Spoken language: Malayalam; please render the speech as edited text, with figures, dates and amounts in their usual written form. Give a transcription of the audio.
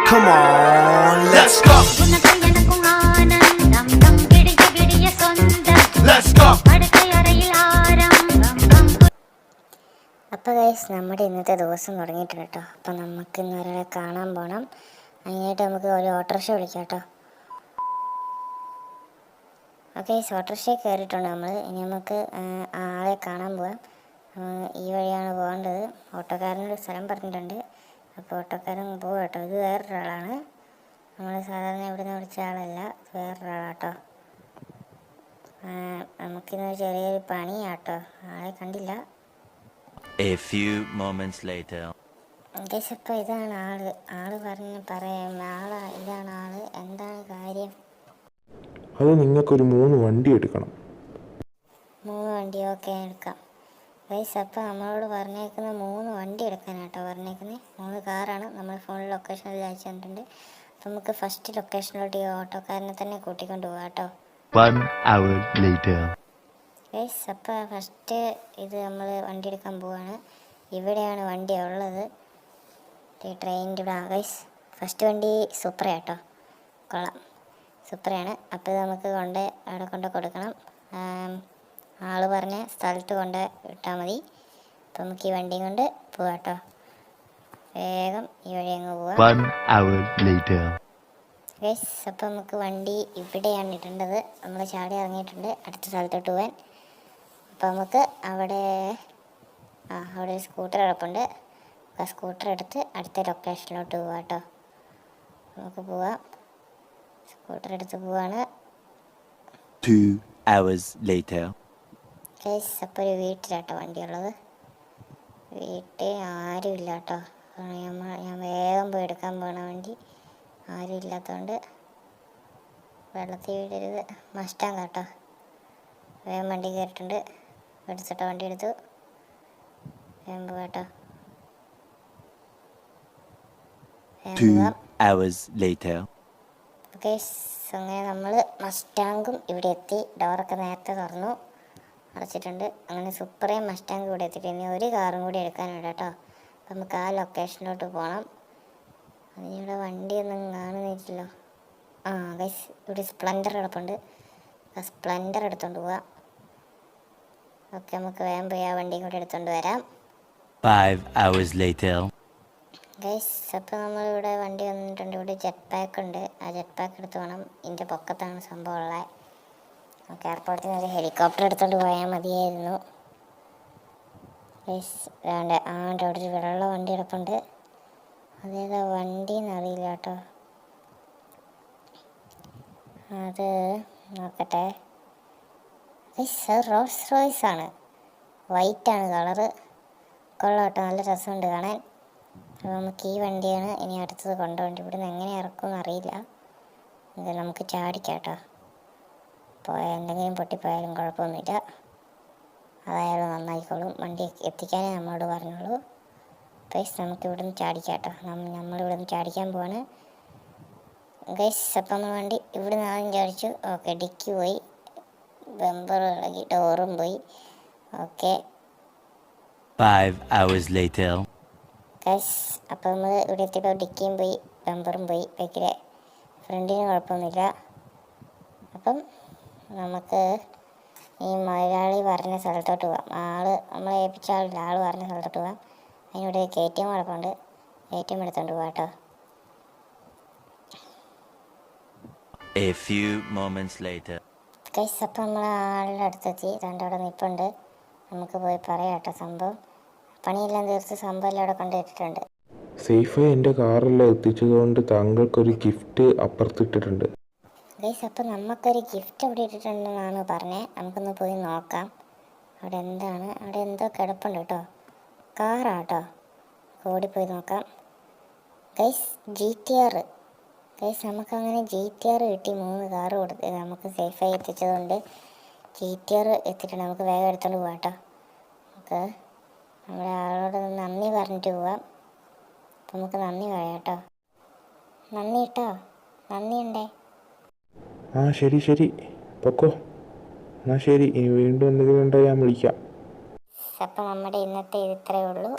Come on, let's go. Let's go. അപ്പോൾ ഗൈസ് നമ്മുടെ ഇന്നത്തെ ദിവസം തുടങ്ങിയിട്ടുണ്ട് കേട്ടോ. അപ്പോൾ നമുക്ക് ഇന്ന് ഒരാളെ കാണാൻ പോകണം. അതിനായിട്ട് നമുക്ക് ഒരു ഓട്ടോറിക്ഷ വിളിക്കാം കേട്ടോ. ഓക്കെ, ഓട്ടോറിക്ഷയിൽ കയറിയിട്ടുണ്ട് നമ്മൾ. ഇനി നമുക്ക് ആളെ കാണാൻ പോവാം. ഈ വഴിയാണ് പോകേണ്ടത്. ഓട്ടോക്കാരനൊരു സ്ഥലം പറഞ്ഞിട്ടുണ്ട്. അപ്പോൾ ഓട്ടോക്കാരൻ പോകാം കേട്ടോ. ഇത് വേറൊരാളാണ്. നമ്മൾ സാധാരണ ഇവിടെ നിന്ന് വിളിച്ച ആളല്ല, ഇത് വേറൊരാളാട്ടോ. നമുക്കിന്ന് ചെറിയൊരു പണിയാട്ടോ. ആളെ കണ്ടില്ല. A few moments later. അപ്പോൾ ഇതാണ് ആള് പറയാം. ഇതാണ് ആള്. എന്താണ് കാര്യം? അത് നിങ്ങൾക്കൊരു 3 വണ്ടി എടുക്കണം. 3 വണ്ടി ഓക്കെ എടുക്കാം ഗൈസ്. അപ്പോൾ നമ്മളോട് പറഞ്ഞേക്കുന്ന 3 വണ്ടി എടുക്കാനാട്ടോ പറഞ്ഞേക്കുന്നത്. 3 കാറാണ്. നമ്മൾ ഫോണിൽ ലൊക്കേഷനിൽ അയച്ചു തന്നിട്ടുണ്ട്. അപ്പോൾ നമുക്ക് ഫസ്റ്റ് ലൊക്കേഷനിലോട്ട് ഈ ഓട്ടോക്കാരനെ തന്നെ കൂട്ടിക്കൊണ്ട് പോകാം കേട്ടോ. 1 hour later. ഗൈസ്, അപ്പോൾ ഫസ്റ്റ് ഇത് നമ്മൾ വണ്ടി എടുക്കാൻ പോവാണ്. ഇവിടെയാണ് വണ്ടി ഉള്ളത്, ട്രെയിനിൻ്റെ ഇവിടെ. ഗൈസ്, ഫസ്റ്റ് വണ്ടി സൂപ്പറാട്ടോ, കൊള്ളാം, സൂപ്പറാണ്. അപ്പോൾ ഇത് നമുക്ക് അവിടെ കൊണ്ട് കൊടുക്കണം. ആൾ പറഞ്ഞ സ്ഥലത്ത് കൊണ്ട് ഇട്ടാൽ മതി. അപ്പോൾ നമുക്ക് ഈ വണ്ടിയും കൊണ്ട് പോവാം കേട്ടോ. വേഗം ഈ വഴി അങ്ങ് പോവാം. 1 hour later. ഗൈസ്, അപ്പോൾ നമുക്ക് വണ്ടി ഇവിടെയാണ് ഇടേണ്ടത്. നമ്മൾ ചാടി ഇറങ്ങിയിട്ടുണ്ട് അടുത്ത സ്ഥലത്തോട്ട് പോകാൻ. അപ്പോൾ നമുക്ക് അവിടെ ഒരു സ്കൂട്ടർ കിടപ്പുണ്ട്. ആ സ്കൂട്ടർ എടുത്ത് അടുത്ത ലൊക്കേഷനിലോട്ട് പോവാം കേട്ടോ. നമുക്ക് പോവാം. സ്കൂട്ടർ എടുത്ത് പോവാണ്. 2 hours later. ഗൈസ്, അപ്പോൾ ഒരു വീട്ടിലാട്ടോ വണ്ടിയുള്ളത്. വീട്ടിൽ ആരും ഇല്ല കേട്ടോ. ഞാൻ വേഗം പോയി എടുക്കാൻ പോകണ വണ്ടി. ആരും ഇല്ലാത്തതുകൊണ്ട് വെള്ളത്തിൽ വീടരുത്. മസ്റ്റാങ് കേട്ടോ. വേഗം വണ്ടി കയറിയിട്ടുണ്ട്. എടുത്തിട്ടോ, വണ്ടി എടുത്തു. വേഗം പോകാട്ടോ. 2 hours later. ഓക്കെ, അങ്ങനെ നമ്മൾ മസ്റ്റാങ്കും ഇവിടെ എത്തി. ഡോറൊക്കെ നേരത്തെ തുറന്നു അടച്ചിട്ടുണ്ട്. അങ്ങനെ സൂപ്പറേ മസ്റ്റാങ്ക് ഇവിടെ എത്തിയിട്ട് ഇനി ഒരു കാറും കൂടി എടുക്കാനുണ്ട് കേട്ടോ. അപ്പം നമുക്ക് ആ ലൊക്കേഷനിലോട്ട് പോകണം. അതിനിവിടെ വണ്ടിയൊന്നും കാണുന്നില്ലല്ലോ. ഗൈസ്, ഇവിടെ സ്പ്ലെൻഡർ കിടപ്പുണ്ട്. ആ സ്പ്ലെൻഡർ എടുത്തുകൊണ്ട് പോവാം. ഓക്കെ, നമുക്ക് വേഗം പോയി ആ വണ്ടിയും കൂടി എടുത്തുകൊണ്ട് വരാം. 5 hours later. ഗൈസ്, അപ്പോൾ നമ്മളിവിടെ വണ്ടി വന്നിട്ടുണ്ട്. ഇവിടെ ജെറ്റ് പാക്ക് ഉണ്ട്. ആ ജെറ്റ് പാക്ക് എടുത്ത് വേണം. ഇതിൻ്റെ പൊക്കത്താണ് സംഭവം ഉള്ളത്. നമുക്ക് എയർപോർട്ടിൽ നിന്ന് ഒരു ഹെലികോപ്റ്റർ എടുത്തുകൊണ്ട് പോയാൽ മതിയായിരുന്നു. ഗൈസ്, അവിടെ ഒരു വെള്ള വണ്ടി കിടപ്പുണ്ട്. അതേതാ വണ്ടി എന്നറിയില്ല കേട്ടോ. അത് നോക്കട്ടെ. ഗൈസ്, റോൾസ് റോയ്സ് ആണ്. വൈറ്റാണ് കളറ്. കൊള്ളാം കേട്ടോ, നല്ല രസമുണ്ട് കാണാൻ. അപ്പോൾ നമുക്ക് ഈ വണ്ടിയാണ് ഇനി അടുത്തത് കൊണ്ടുപോകേണ്ടത്. ഇവിടുന്ന് എങ്ങനെ ഇറക്കുമെന്ന് അറിയില്ല. ഇത് നമുക്ക് ചാടിക്കാം കേട്ടോ. എന്തെങ്കിലും പൊട്ടിപ്പോയാലും കുഴപ്പമൊന്നുമില്ല. അതായാലും നന്നായിക്കോളും. വണ്ടി എത്തിക്കാനേ നമ്മളോട് പറഞ്ഞോളൂ. ഗൈസ്, നമുക്ക് ഇവിടുന്ന് ചാടിക്കാം കേട്ടോ. നമ്മളിവിടുന്ന് ചാടിക്കാൻ പോവാണ് ഗൈസ്. അപ്പം വണ്ടി ഇവിടുന്ന് ആദ്യം ചാടിച്ചു. ഓക്കെ, ഡിക്കി പോയി, ബമ്പർ ഇളകി, ഡോറും പോയി. Okay, 5 hours later. ഗൈസ്, അപ്പോൾ നമ്മൾ ഇവിടെ എത്തിയപ്പോൾ ഡിക്കിയും പോയി, ബമ്പറും പോയി. ബാക്കിലെ ഫ്രണ്ടിന് കുഴപ്പമൊന്നുമില്ല. അപ്പം നമുക്ക് ഈ മലയാളി പറഞ്ഞ സ്ഥലത്തോട്ട് പോകാം. നമ്മളെ ഏൽപ്പിച്ച ആളില്ല, ആൾ പറഞ്ഞ സ്ഥലത്തോട്ട് പോകാം. അതിനിവിടെ KTM കുഴപ്പമുണ്ട്. KTM എടുത്തോണ്ട് പോകാം കേട്ടോ. A few moments later. Guys, അപ്പം നമ്മൾ ആളുടെ അടുത്തെത്തി. അവിടെ നിൽപ്പുണ്ട്. നമുക്ക് പോയി പറയാം കേട്ടോ സംഭവം. പണിയെല്ലാം തീർത്ത് സംഭവമെല്ലാം അവിടെ കൊണ്ടുവച്ചിട്ടുണ്ട്. സേഫായി എൻ്റെ കാറെല്ലാം എത്തിച്ചതുകൊണ്ട് താങ്കൾക്കൊരു ഗിഫ്റ്റ് അപ്പുറത്തിട്ടിട്ടുണ്ട്. ഗൈസ്, അപ്പം നമുക്കൊരു ഗിഫ്റ്റ് അവിടെ ഇട്ടിട്ടുണ്ടെന്നാണ് പറഞ്ഞത്. നമുക്കൊന്ന് പോയി നോക്കാം അവിടെ എന്താണ്. അവിടെ എന്തോ കിടപ്പുണ്ട് കേട്ടോ. കാറാട്ടോ. ഓടിപ്പോയി നോക്കാം. Guys, GTR. ഗൈസ്, നമുക്കങ്ങനെ GTR കിട്ടി. 3 കാറ് കൊടുത്ത് നമുക്ക് സേഫായി എത്തിച്ചതുകൊണ്ട് GTR എത്തിയിട്ടുണ്ട്. നമുക്ക് വേഗം എടുത്തോണ്ട് പോകാം കേട്ടോ. നമുക്ക് നമ്മുടെ ആളോട് നന്ദി പറഞ്ഞിട്ട് പോവാം. അപ്പം നമുക്ക് നന്ദി പറയാം കേട്ടോ. നന്ദി കേട്ടോ, നന്ദിയുണ്ടേ. ശരി പൊക്കോ. എന്നാൽ ശരി, ഇനി വീണ്ടും എന്തെങ്കിലും ഉണ്ടെങ്കിൽ ഞാൻ വിളിക്കാം. അപ്പം നമ്മുടെ ഇന്നത്തെ ഇത്രയേ ഉള്ളൂ.